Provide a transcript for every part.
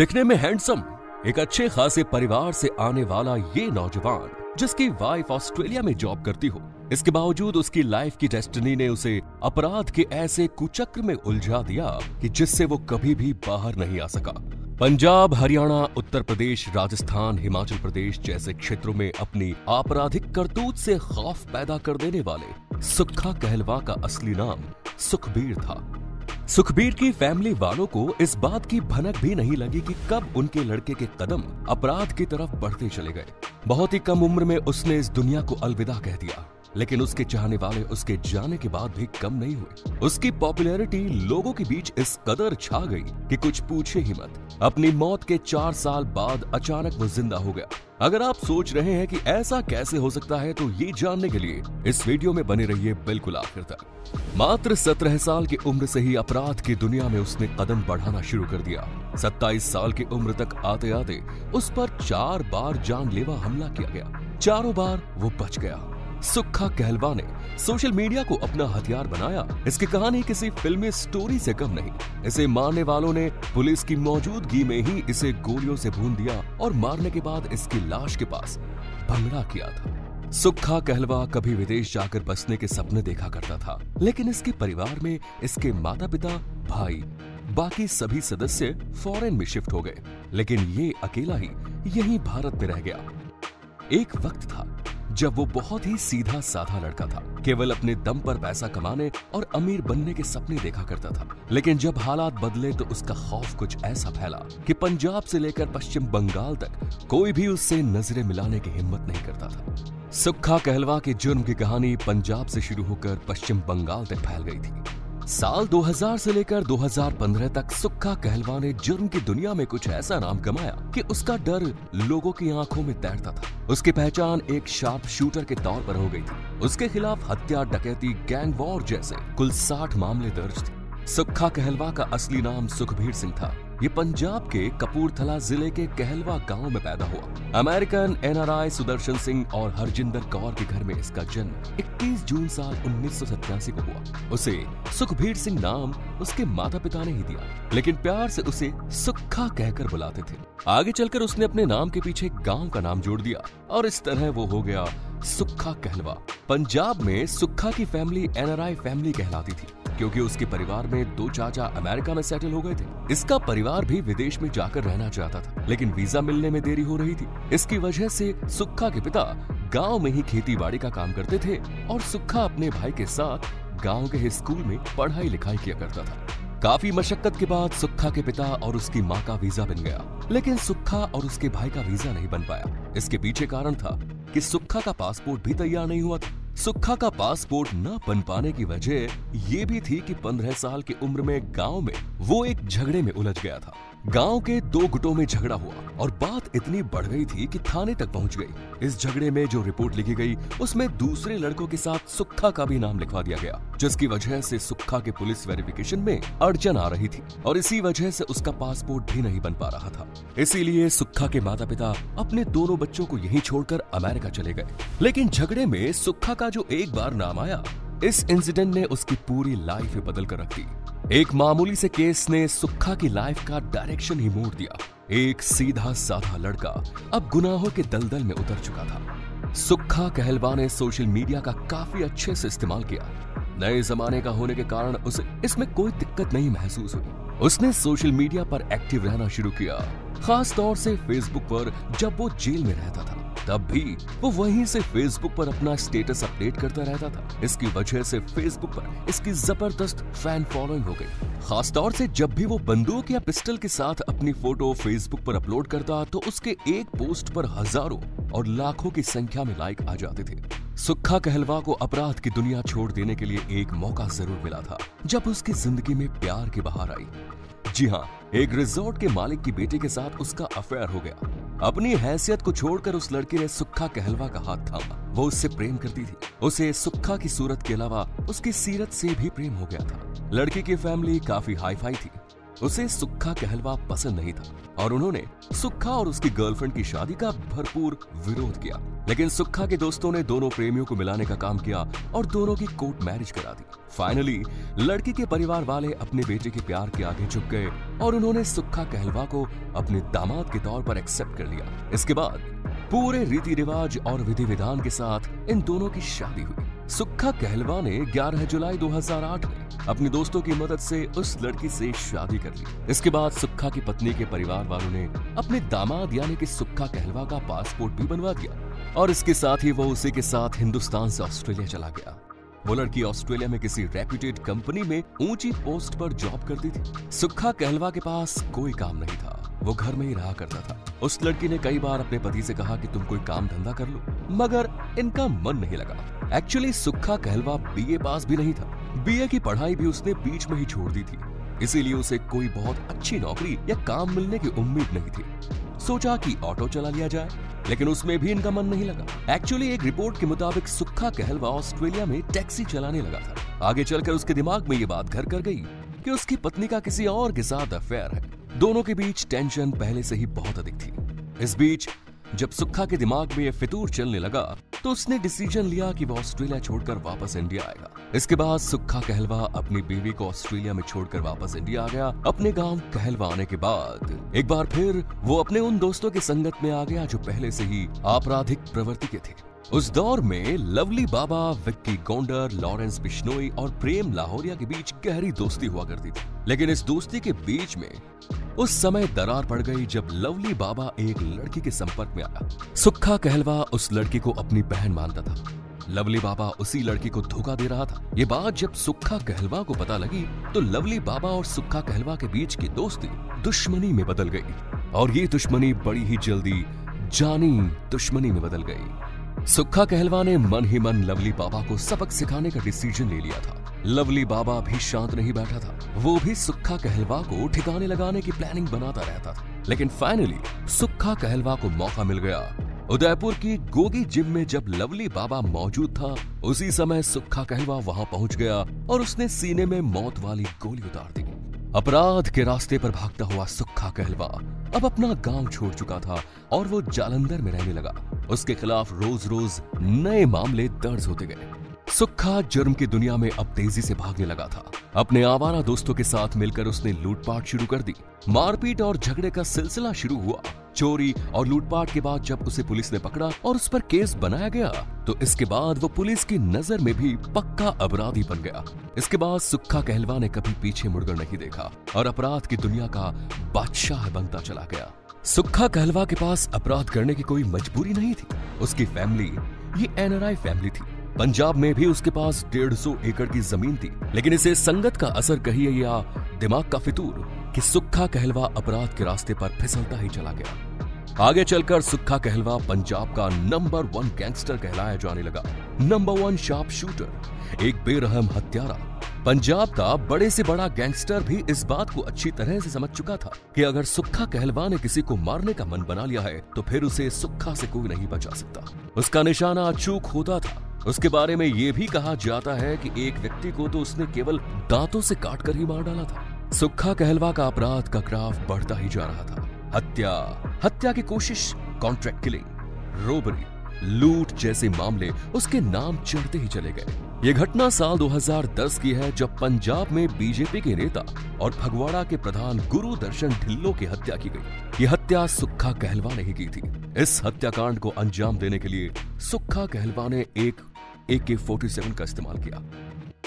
दिखने में हैंडसम, एक अच्छे खासे परिवार से आने वाला ये नौजवान जिसकी वाइफ ऑस्ट्रेलिया में जॉब करती हो, इसके बावजूद उसकी लाइफ की डेस्टिनी ने उसे अपराध के ऐसे कुचक्र में उलझा दिया कि जिससे वो कभी भी बाहर नहीं आ सका। पंजाब, हरियाणा, उत्तर प्रदेश, राजस्थान, हिमाचल प्रदेश जैसे क्षेत्रों में अपनी आपराधिक करतूत से खौफ पैदा कर देने वाले सुक्खा कहलवा का असली नाम सुखबीर था। सुखबीर की फैमिली वालों को इस बात की भनक भी नहीं लगी कि कब उनके लड़के के कदम अपराध की तरफ बढ़ते चले गए। बहुत ही कम उम्र में उसने इस दुनिया को अलविदा कह दिया, लेकिन उसके चाहने वाले उसके जाने के बाद भी कम नहीं हुए। उसकी पॉपुलैरिटी लोगों के बीच इस कदर छा गई कि कुछ पूछे ही मत। अपनी मौत के 4 साल बाद अचानक वो जिंदा हो गया। अगर आप सोच रहे हैं कि ऐसा कैसे हो सकता है, तो ये जानने के लिए इस वीडियो में बने रहिए बिल्कुल आखिर तक। मात्र 17 साल की उम्र से ही अपराध की दुनिया में उसने कदम बढ़ाना शुरू कर दिया। 27 साल की उम्र तक आते आते उस पर 4 बार जानलेवा हमला किया गया। चारों बार वो बच गया। सुक्खा कहलवा ने सोशल मीडिया को अपना हथियार बनाया। इसकी कहानी किसी फिल्मी स्टोरी से कम नहीं। इसे मारने वालों ने पुलिस की मौजूदगी में ही इसे गोलियों से भून दिया और मारने के बाद इसकी लाश के पास भंगड़ा किया था। सुक्खा कहलवा कभी विदेश जाकर बसने के सपने देखा करता था, लेकिन इसके परिवार में इसके माता पिता, भाई, बाकी सभी सदस्य फॉरेन में शिफ्ट हो गए, लेकिन ये अकेला ही यहीं भारत में रह गया। एक वक्त था जब वो बहुत ही सीधा साधा लड़का था, केवल अपने दम पर पैसा कमाने और अमीर बनने के सपने देखा करता था। लेकिन जब हालात बदले तो उसका खौफ कुछ ऐसा फैला कि पंजाब से लेकर पश्चिम बंगाल तक कोई भी उससे नजरें मिलाने की हिम्मत नहीं करता था। सुक्खा कहलवा के जुर्म की कहानी पंजाब से शुरू होकर पश्चिम बंगाल तक फैल गई थी। साल 2000 से लेकर 2015 तक सुक्खा कहलवा ने जुर्म की दुनिया में कुछ ऐसा नाम कमाया कि उसका डर लोगों की आंखों में तैरता था। उसकी पहचान एक शार्प शूटर के तौर पर हो गई थी। उसके खिलाफ हत्या, डकैती, गैंग वॉर जैसे कुल 60 मामले दर्ज थे। सुक्खा कहलवा का असली नाम सुखबीर सिंह था। ये पंजाब के कपूरथला जिले के कहलवा गांव में पैदा हुआ। अमेरिकन NRI सुदर्शन सिंह और हरजिंदर कौर के घर में इसका जन्म 21 जून साल 1987 को हुआ। उसे सुखबीर सिंह नाम उसके माता पिता ने ही दिया, लेकिन प्यार से उसे सुक्खा कहकर बुलाते थे। आगे चलकर उसने अपने नाम के पीछे गांव का नाम जोड़ दिया और इस तरह वो हो गया सुक्खा कहलवा। पंजाब में सुक्खा की फैमिली NRI फैमिली कहलाती थी, क्योंकि उसके परिवार में 2 चाचा अमेरिका में सेटल हो गए थे। इसका परिवार भी विदेश में जाकर रहना चाहता था, लेकिन वीजा मिलने में देरी हो रही थी। इसकी वजह से सुक्खा के पिता गांव में ही खेती बाड़ी का काम करते थे और सुक्खा अपने भाई के साथ गांव के स्कूल में पढ़ाई लिखाई किया करता था। काफी मशक्कत के बाद सुक्खा के पिता और उसकी माँ का वीजा बन गया, लेकिन सुक्खा और उसके भाई का वीजा नहीं बन पाया। इसके पीछे कारण था कि सुक्खा का पासपोर्ट भी तैयार नहीं हुआ था। सुक्खा का पासपोर्ट न बन पाने की वजह ये भी थी कि 15 साल की उम्र में गांव में वो एक झगड़े में उलझ गया था। गांव के 2 गुटों में झगड़ा हुआ और बात इतनी बढ़ गई थी कि थाने तक पहुंच गई। इस झगड़े में जो रिपोर्ट लिखी गई उसमें दूसरे लड़कों के साथ सुक्खा का भी नाम लिखवा दिया गया, जिसकी वजह से सुक्खा के पुलिस वेरिफिकेशन में अड़चन आ रही थी और इसी वजह से उसका पासपोर्ट भी नहीं बन पा रहा था। इसीलिए सुक्खा के माता पिता अपने दोनों बच्चों को यहीं छोड़कर अमेरिका चले गए। लेकिन झगड़े में सुक्खा का जो एक बार नाम आया, इस इंसिडेंट ने उसकी पूरी लाइफ बदल कर रख दी। एक मामूली से केस ने सुक्खा की लाइफ का डायरेक्शन ही मोड़ दिया। एक सीधा साधा लड़का अब गुनाहों के दलदल में उतर चुका था। सुक्खा कहलवा ने सोशल मीडिया का काफी अच्छे से इस्तेमाल किया। नए जमाने का होने के कारण उसे इसमें कोई दिक्कत नहीं महसूस हुई। उसने सोशल मीडिया पर एक्टिव रहना शुरू किया, खास तौर से फेसबुक पर। जब वो जेल में रहता था तब भी वो वहीं से फेसबुक पर अपना स्टेटस अपडेट करता रहता था। इसकी वजह से फेसबुक पर इसकी जबरदस्त फैन फॉलोइंग हो गई। खास तौर से जब भी वो बंदूक या पिस्टल के साथ अपनी फोटो फेसबुक पर अपलोड करता तो उसके एक पोस्ट पर हजारों और लाखों की संख्या में लाइक आ जाते थे। सुक्खा कहलवा को अपराध की दुनिया छोड़ देने के लिए एक मौका जरूर मिला था, जब उसकी जिंदगी में प्यार की बहार आई। जी हाँ, एक रिजॉर्ट के मालिक की बेटी के साथ उसका अफेयर हो गया। अपनी हैसियत को छोड़कर उस लड़की ने सुक्खा कहलवा का हाथ थामा। वो उससे प्रेम करती थी। उसे सुक्खा की सूरत के अलावा उसकी सीरत से भी प्रेम हो गया था। लड़की की फैमिली काफी हाई फाई थी। उसे सुक्खा कहलवा पसंद नहीं था और उन्होंने सुक्खा और उसकी गर्लफ्रेंड की शादी का भरपूर विरोध किया। लेकिन सुक्खा के दोस्तों ने दोनों प्रेमियों को मिलाने का काम किया और दोनों की कोर्ट मैरिज करा दी। फाइनली लड़की के परिवार वाले अपने बेटे के प्यार के आगे झुक गए और उन्होंने सुक्खा कहलवा को अपने दामाद के तौर पर एक्सेप्ट कर लिया। इसके बाद पूरे रीति रिवाज और विधि विधान के साथ इन दोनों की शादी हुई। सुक्खा कहलवा ने 11 जुलाई 2008 में अपने दोस्तों की मदद से उस लड़की से शादी कर ली। इसके बाद सुक्खा की पत्नी के परिवार वालों ने अपने दामाद यानी कि सुक्खा कहलवा का पासपोर्ट भी बनवा दिया और इसके साथ ही वो उसी के साथ हिंदुस्तान से ऑस्ट्रेलिया चला गया। वो लड़की ऑस्ट्रेलिया में किसी रेप्यूटेड कंपनी में ऊंची पोस्ट पर जॉब करती थी। सुक्खा कहलवा के पास कोई काम नहीं था, वो घर में ही रहा करता था। उस लड़की ने कई बार अपने पति से कहा कि तुम कोई काम धंधा कर लो, मगर इनका मन नहीं लगा। एक्चुअली सुक्खा कहलवा बीए पास भी नहीं था, बीए की पढ़ाई भी उसने बीच में ही छोड़ दी थी, इसीलिए उसे कोई बहुत अच्छी नौकरी या काम मिलने की उम्मीद नहीं थी। सोचा कि ऑटो चला लिया जाए, लेकिन उसमें भी इनका मन नहीं लगा। एक्चुअली एक रिपोर्ट के मुताबिक सुक्खा कहलवा ऑस्ट्रेलिया में टैक्सी चलाने लगा था। आगे चलकर उसके दिमाग में ये बात घर कर गई कि उसकी पत्नी का किसी और के साथ अफेयर है। दोनों के बीच टेंशन पहले से ही बहुत अधिक थी। इस बीच जब सुक्खा के दिमाग में ये फितूर चलने लगा तो उसने डिसीजन लिया कि वो ऑस्ट्रेलिया छोड़कर वापस इंडिया आएगा। इसके बाद सुक्खा कहलवा अपनी बीवी को ऑस्ट्रेलिया में छोड़कर वापस इंडिया आ गया। अपने गांव कहलवा आने के बाद एक बार फिर वो अपने उन दोस्तों की संगत में आ गया जो पहले से ही आपराधिक प्रवृत्ति के थे। उस दौर में लवली बाबा, विक्की गोंडर, लॉरेंस बिश्नोई और प्रेम लाहौरिया के बीच गहरी दोस्ती हुआ करती थी। लेकिन इस दोस्ती के बीच में उस समय दरार पड़ गई जब लवली बाबा एक लड़की के संपर्क में आया। सुक्खा कहलवा उस लड़की को अपनी बहन मानता था। लवली बाबा उसी लड़की को धोखा दे रहा था। ये बात जब सुक्खा कहलवा को पता लगी तो लवली बाबा और सुक्खा कहलवा के बीच की दोस्ती दुश्मनी में बदल गई और ये दुश्मनी बड़ी ही जल्दी जानी दुश्मनी में बदल गई। सुक्खा कहलवा ने मन ही मन लवली बाबा को सबक सिखाने का डिसीजन ले लिया था। लवली बाबा भी शांत नहीं बैठा था, वो भी सुक्खा कहलवा को ठिकाने लगाने की प्लानिंग बनाता रहता था। लेकिन फाइनली सुक्खा कहलवा को मौका मिल गया। उदयपुर की गोगी जिम में जब लवली बाबा मौजूद था, उसी समय सुक्खा कहलवा वहां पहुंच गया और उसने सीने में मौत वाली गोली उतार दी। अपराध के रास्ते पर भागता हुआ सुक्खा कहलवा अब अपना गांव छोड़ चुका था और वो जालंधर में रहने लगा। उसके खिलाफ रोज रोज नए मामले दर्ज होते गए। सुक्खा जुर्म की दुनिया में अब तेजी से भागने लगा था। अपने आवारा दोस्तों के साथ मिलकर उसने लूटपाट शुरू कर दी। मारपीट और झगड़े का सिलसिला शुरू हुआ। चोरी और लूटपाट के बाद जब उसे पुलिस ने पकड़ा और उस पर केस बनाया गया तो इसके बाद वो पुलिस की नजर में भी पक्का अपराधी बन गया। इसके बाद सुक्खा कहलवा ने कभी पीछे मुड़कर नहीं देखा और अपराध की दुनिया का बादशाह बनता चला गया। सुक्खा कहलवा के पास अपराध करने की कोई मजबूरी नहीं थी। उसकी फैमिली ये एनआरआई फैमिली थी। पंजाब में भी उसके पास 150 एकड़ की जमीन थी। लेकिन इसे संगत का असर कहिए या दिमाग का फितूर कि सुक्खा कहलवा अपराध के रास्ते पर फिसलता ही चला गया। आगे चलकर सुक्खा कहलवा पंजाब का नंबर 1 गैंगस्टर कहलाया जाने लगा। नंबर 1 शार्प शूटर, एक बेरहम हत्यारा। पंजाब का बड़े से बड़ा गैंगस्टर भी इस बात को अच्छी तरह से समझ चुका था कि अगर सुक्खा कहलवा ने किसी को मारने का मन बना लिया है तो फिर उसे सुक्खा से कोई नहीं बचा सकता। उसका निशाना अचूक होता था। उसके बारे में यह भी कहा जाता है कि एक व्यक्ति को तो उसने केवल दांतों से काटकर ही मार डाला था। सुक्खा कहलवा का अपराध का ग्राफ बढ़ता ही जा रहा था। हत्या की कोशिश, कॉन्ट्रैक्ट किलिंग, रोबरी, लूट जैसे मामले उसके नाम चढ़ते ही चले गए। ये घटना साल 2010 की है जब पंजाब में बीजेपी के नेता और फगवाड़ा के प्रधान गुरुदर्शन ढिल्लों की हत्या की गई। ये हत्या सुक्खा कहलवा ने ही की थी। इस हत्याकांड को अंजाम देने के लिए सुक्खा कहलवा ने एक AK-47 का इस्तेमाल किया।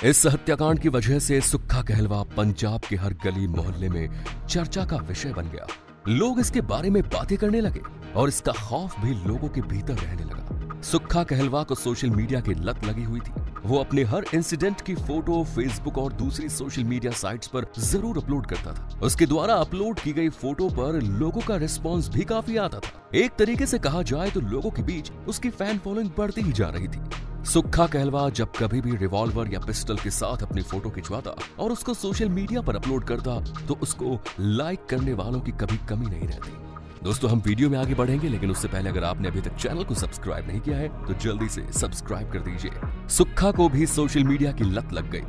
इस हत्याकांड की वजह से सुक्खा कहलवा पंजाब के हर गली मोहल्ले में चर्चा का विषय बन गया। लोग इसके बारे में बातें करने लगे और इसका खौफ भी लोगों के भीतर रहने लगा। सुक्खा कहलवा को सोशल मीडिया की लत लगी हुई थी। वो अपने हर इंसिडेंट की फोटो फेसबुक और दूसरी सोशल मीडिया साइट्स पर जरूर अपलोड करता था। उसके द्वारा अपलोड की गई फोटो पर लोगों का रिस्पॉन्स भी काफी आता था। एक तरीके से कहा जाए तो लोगों के बीच उसकी फैन फॉलोइंग बढ़ती ही जा रही थी। सुक्खा कहलवा जब कभी भी रिवॉल्वर या पिस्टल के साथ अपनी फोटो खिंचवाता और उसको सोशल मीडिया पर अपलोड करता तो उसको लाइक करने वालों की कभी कमी नहीं रहती। दोस्तों, हम वीडियो में आगे बढ़ेंगे, लेकिन उससे पहले अगर आपने अभी तक चैनल को सब्सक्राइब नहीं किया है तो जल्दी से सब्सक्राइब कर दीजिए। सुक्खा को भी सोशल मीडिया की लत लग गई।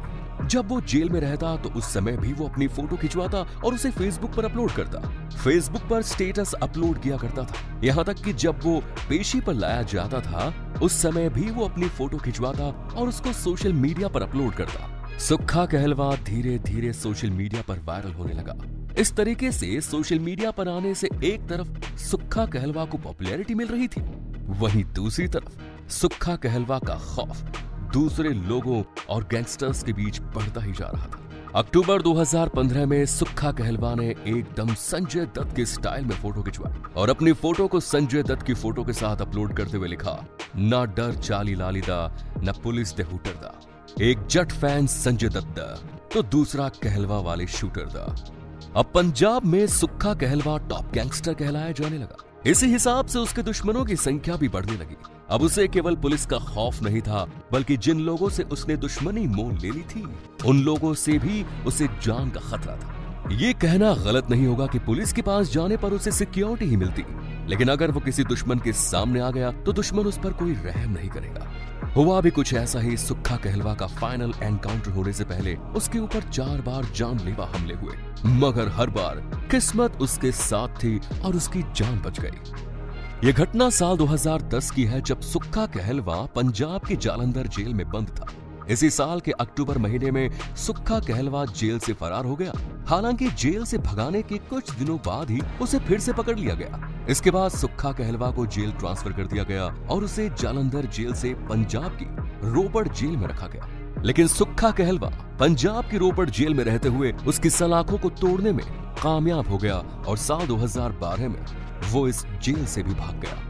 जब वो जेल में रहता तो उस समय भी वो अपनी फोटो खिंचवाता और उसे फेसबुक पर अपलोड करता। फेसबुक पर स्टेटस अपलोड किया करता था। यहाँ तक कि जब वो पेशी पर लाया जाता था उस समय भी वो अपनी फोटो खिंचवाता और उसको सोशल मीडिया पर अपलोड करता। सुक्खा कहलवा धीरे धीरे सोशल मीडिया पर वायरल होने लगा। इस तरीके से सोशल मीडिया पर आने से एक तरफ सुक्खा कहलवा को पॉपुलैरिटी मिल रही थी, वहीं दूसरी तरफ सुक्खा कहलवा का खौफ दूसरे लोगों और गैंगस्टर्स के बीच बढ़ता ही जा रहा था। अक्टूबर 2015 में सुक्खा कहलवा ने एकदम संजय दत्त के स्टाइल में फोटो खिंचवाई और अपनी फोटो को संजय दत्त की फोटो के साथ अपलोड करते हुए लिखा, ना डर चाली लाली दा, न पुलिस दे हुटर दा। एक जट फैन संजय दत्त दा तो दूसरा कहलवा वाले शूटर दा। अब पंजाब में सुक्खा कहलवा टॉप गैंगस्टर कहलाया जाने लगा। इसी हिसाब से उसके दुश्मनों की संख्या भी बढ़ने लगी। अब उसे केवल पुलिस का खौफ नहीं था, बल्कि जिन लोगों से उसने दुश्मनी मोल ले ली थी उन लोगों से भी उसे जान का खतरा था। ये कहना गलत नहीं होगा कि पुलिस के पास जाने पर उसे सिक्योरिटी ही मिलती, लेकिन अगर वो किसी दुश्मन के सामने आ गया तो दुश्मन उस पर कोई रहम नहीं करेगा। हुआ भी कुछ ऐसा ही। सुक्खा कहलवा का फाइनल एनकाउंटर होने से पहले उसके ऊपर 4 बार जानलेवा हमले हुए, मगर हर बार किस्मत उसके साथ थी और उसकी जान बच गई। ये घटना साल 2010 की है, जब सुक्खा कहलवा पंजाब के जालंधर जेल में बंद था। इसी साल के अक्टूबर महीने में सुक्खा कहलवा जेल से फरार हो गया। हालांकि जेल से भगाने के कुछ दिनों बाद ही उसे फिर से पकड़ लिया गया। इसके बाद सुक्खा कहलवा को जेल ट्रांसफर कर दिया गया और उसे जालंधर जेल से पंजाब की रोपड़ जेल में रखा गया। लेकिन सुक्खा कहलवा पंजाब की रोपड़ जेल में रहते हुए उसकी सलाखों को तोड़ने में कामयाब हो गया और साल 2012 में वो इस जेल से भी भाग गया।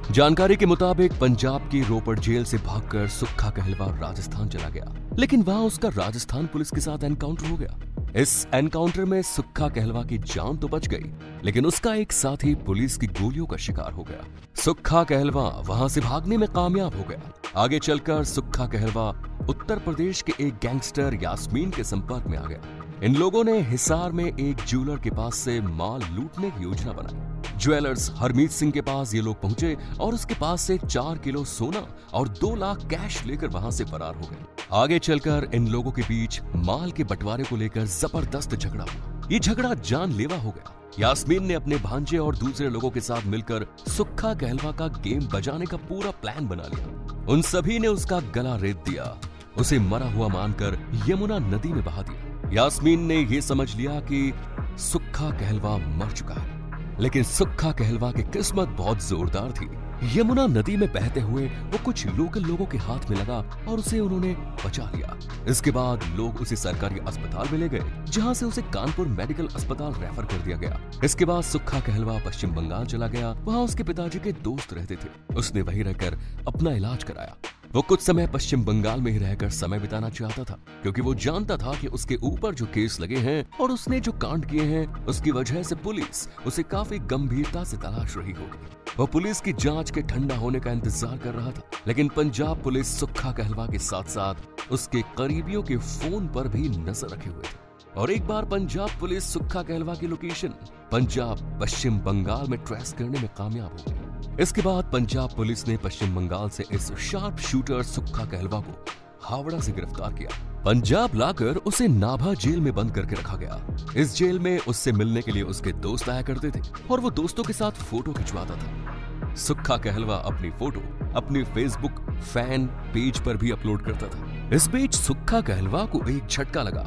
जानकारी के मुताबिक पंजाब की रोपड़ जेल से भागकर सुक्खा कहलवा राजस्थान चला गया, लेकिन वहां उसका राजस्थान पुलिस के साथ एनकाउंटर हो गया। इस एनकाउंटर में सुक्खा कहलवा की जान तो बच गई, लेकिन उसका एक साथी पुलिस की गोलियों का शिकार हो गया। सुक्खा कहलवा वहां से भागने में कामयाब हो गया। आगे चलकर सुक्खा कहलवा उत्तर प्रदेश के एक गैंगस्टर यास्मीन के संपर्क में आ गया। इन लोगों ने हिसार में एक ज्वेलर के पास से माल लूटने की योजना बनाई। ज्वेलर्स हरमीत सिंह के पास ये लोग पहुंचे और उसके पास से 4 किलो सोना और 2 लाख कैश लेकर वहां से फरार हो गए। आगे चलकर इन लोगों के बीच माल के बंटवारे को लेकर जबरदस्त झगड़ा हुआ। ये झगड़ा जानलेवा हो गया। यास्मीन ने अपने भांजे और दूसरे लोगों के साथ मिलकर सुक्खा कहलवा का गेम बजाने का पूरा प्लान बना लिया। उन सभी ने उसका गला रेत दिया, उसे मरा हुआ मानकर यमुना नदी में बहा दिया। यास्मीन ने यह समझ लिया कि सुक्खा कहलवा मर चुका है, लेकिन सुक्खा कहलवा की किस्मत बहुत जोरदार थी। यमुना नदी में बहते हुए वो कुछ लोकल लोगों के हाथ में लगा और उसे उन्होंने बचा लिया। इसके बाद लोग उसे सरकारी अस्पताल में ले गए, जहां से उसे कानपुर मेडिकल अस्पताल रेफर कर दिया गया। इसके बाद सुक्खा कहलवा पश्चिम बंगाल चला गया। वहां उसके पिताजी के दोस्त रहते थे। उसने वहीं रहकर अपना इलाज कराया। वो कुछ समय पश्चिम बंगाल में ही रहकर समय बिताना चाहता था, क्योंकि वो जानता था कि उसके ऊपर जो केस लगे हैं और उसने जो कांड किए हैं उसकी वजह से पुलिस उसे काफी गंभीरता से तलाश रही होगी। वो पुलिस की जांच के ठंडा होने का इंतजार कर रहा था, लेकिन पंजाब पुलिस सुक्खा कहलवा के साथ साथ उसके करीबियों के फोन पर भी नजर रखे हुए थे। और एक बार पंजाब पुलिस सुक्खा कहलवा की लोकेशन पंजाब पश्चिम बंगाल में ट्रेस करने में कामयाब हो गई। इसके बाद पंजाब पुलिस ने पश्चिम बंगाल से इस शार्प शूटर सुक्खा कहलवा को हावड़ा से गिरफ्तार किया। पंजाब लाकर उसे नाभा जेल में बंद करके रखा गया। इस जेल में उससे मिलने के लिए उसके दोस्त आया करते थे और वो दोस्तों के साथ फोटो खिंचवाता था। सुक्खा कहलवा अपनी फोटो अपनी फेसबुक फैन पेज पर भी अपलोड करता था। इस बीच सुक्खा कहलवा को एक झटका लगा।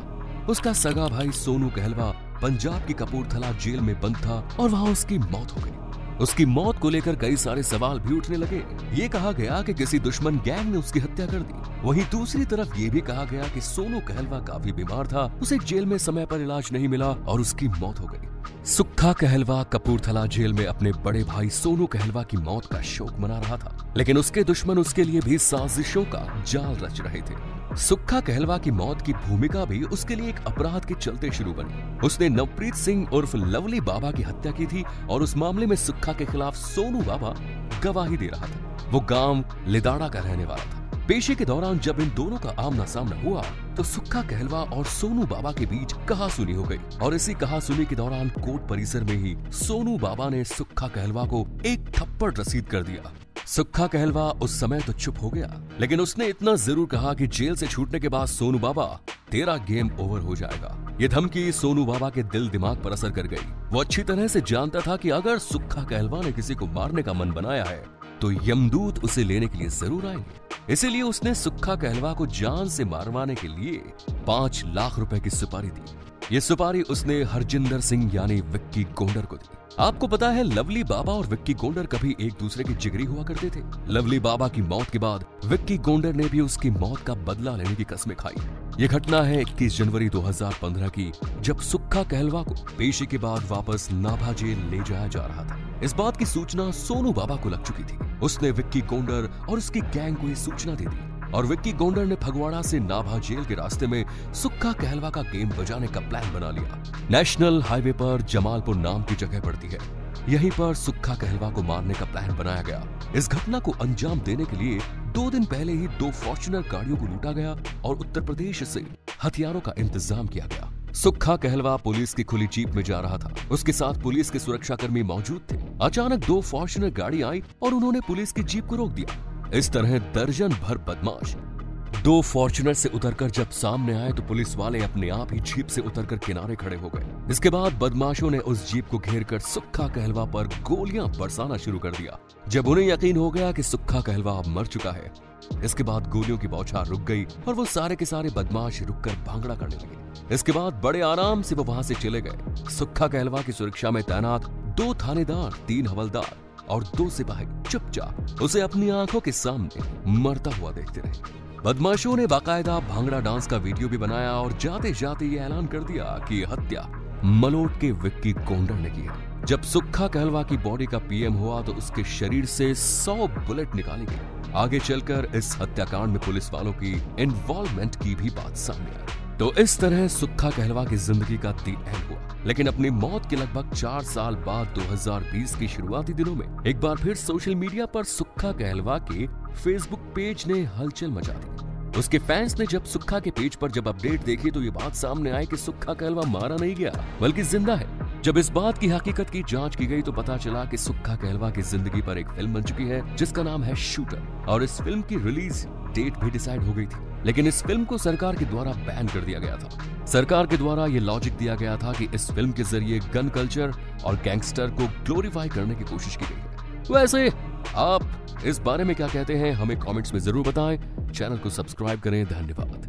उसका सगा भाई सोनू कहलवा पंजाब की कपूरथला जेल में बंद था और वहां उसकी मौत हो गई। उसकी मौत को लेकर कई सारे सवाल भी उठने लगे। ये कहा गया कि किसी दुश्मन गैंग ने उसकी हत्या कर दी। वहीं दूसरी तरफ ये भी कहा गया कि सोनू कहलवा काफी बीमार था, उसे जेल में समय पर इलाज नहीं मिला और उसकी मौत हो गई। सुक्खा कहलवा कपूरथला जेल में अपने बड़े भाई सोनू कहलवा की मौत का शोक मना रहा था, लेकिन उसके दुश्मन उसके लिए भी साजिशों का जाल रच रहे थे। सुक्खा कहलवा की मौत की भूमिका भी उसके लिए एक अपराध के चलते शुरू बनी। उसने नवप्रीत सिंह उर्फ लवली बाबा की हत्या की थी और उस मामले में सुक्खा के खिलाफ सोनू बाबा गवाही दे रहा था। वो गांव लिदाड़ा का रहने वाला था। पेशी के दौरान जब इन दोनों का आमना सामना हुआ तो सुक्खा कहलवा और सोनू बाबा के बीच कहासुनी हो गई और इसी कहासुनी के दौरान कोर्ट परिसर में ही सोनू बाबा ने सुक्खा कहलवा को एक थप्पड़ रसीद कर दिया। सुक्खा कहलवा उस समय तो चुप हो गया, लेकिन उसने इतना जरूर कहा कि जेल से छूटने के बाद सोनू बाबा तेरा गेम ओवर हो जाएगा। ये धमकी सोनू बाबा के दिल दिमाग पर असर कर गई। वो अच्छी तरह से जानता था कि अगर सुक्खा कहलवा ने किसी को मारने का मन बनाया है तो यमदूत उसे लेने के लिए जरूर आएंगे। इसीलिए उसने सुक्खा कहलवा को जान से मारवाने के लिए 5 लाख रुपए की सुपारी दी। ये सुपारी उसने हरजिंदर सिंह यानी विक्की गोंडर को दी। आपको पता है लवली बाबा और विक्की गोंडर कभी एक दूसरे के जिगरी हुआ करते थे। लवली बाबा की मौत के बाद विक्की गोंडर ने भी उसकी मौत का बदला लेने की कसमें खाई। ये घटना है 21 जनवरी 2015 की, जब सुक्खा कहलवा को पेशी के बाद वापस नाभा जेल ले जाया जा रहा था। इस बात की सूचना सोनू बाबा को लग चुकी थी। उसने विक्की गोंडर और उसकी गैंग को ये सूचना दे दी और विक्की गोंडर ने फगवाड़ा से नाभा जेल के रास्ते में सुक्खा कहलवा का गेम बजाने का प्लान बना लिया। नेशनल हाईवे पर जमालपुर नाम की जगह पड़ती है, यहीं पर सुक्खा कहलवा को मारने का प्लान बनाया गया। इस घटना को अंजाम देने के लिए 2 दिन पहले ही 2 फॉर्च्यूनर गाड़ियों को लूटा गया और उत्तर प्रदेश से हथियारों का इंतजाम किया गया। सुक्खा कहलवा पुलिस की खुली जीप में जा रहा था। उसके साथ पुलिस के सुरक्षाकर्मी मौजूद थे। अचानक 2 फॉर्च्यूनर गाड़ी आई और उन्होंने पुलिस की जीप को रोक दिया। इस तरह दर्जन भर बदमाश 2 फॉर्च्यूनर से उतरकर जब सामने आए तो पुलिस वाले अपने आप ही जीप से उतरकर किनारे खड़े हो गए। इसके बाद बदमाशों ने उस जीप को घेरकर सुक्खा कहलवा पर गोलियां बरसाना शुरू कर दिया। जब उन्हें यकीन हो गया कि सुक्खा कहलवा अब मर चुका है, इसके बाद गोलियों की बौछार रुक गई और वो सारे के सारे बदमाश रुककर भांगड़ा करने लगे। इसके बाद बड़े आराम से वो वहां से चले गए। सुक्खा कहलवा की सुरक्षा में तैनात 2 थानेदार, 3 हवलदार और 2 सिपाही चुपचाप उसे अपनी आंखों के सामने मरता हुआ देखते रहे। बदमाशों ने बाकायदा भांगड़ा डांस का वीडियो भी बनाया और जाते जाते ये ऐलान कर दिया कि हत्या मलोट के विक्की गोंडर ने की है। जब सुक्खा कहलवा की बॉडी का पीएम हुआ तो उसके शरीर से 100 बुलेट निकाली गई। आगे चलकर इस हत्याकांड में पुलिस वालों की इन्वॉल्वमेंट की भी बात सामने आई। तो इस तरह सुक्खा कहलवा की जिंदगी का दी एंड हुआ। लेकिन अपनी मौत के लगभग 4 साल बाद 2020 के शुरुआती दिनों में एक बार फिर सोशल मीडिया पर सुक्खा कहलवा के फेसबुक पेज ने हलचल मचा दी। उसके फैंस ने जब सुक्खा के पेज पर जब अपडेट देखी तो ये बात सामने आई कि सुक्खा कहलवा मारा नहीं गया बल्कि जिंदा है। जब इस बात की हकीकत की जांच की गई तो पता चला कि सुक्खा कहलवा की जिंदगी पर एक फिल्म बन चुकी है जिसका नाम है शूटर, और इस फिल्म की रिलीज डेट भी डिसाइड हो गई थी। लेकिन इस फिल्म को सरकार के द्वारा बैन कर दिया गया था। सरकार के द्वारा ये लॉजिक दिया गया था कि इस फिल्म के जरिए गन कल्चर और गैंगस्टर को ग्लोरीफाई करने की कोशिश की गई है। वैसे आप इस बारे में क्या कहते हैं हमें कमेंट्स में जरूर बताएं। चैनल को सब्सक्राइब करें। धन्यवाद।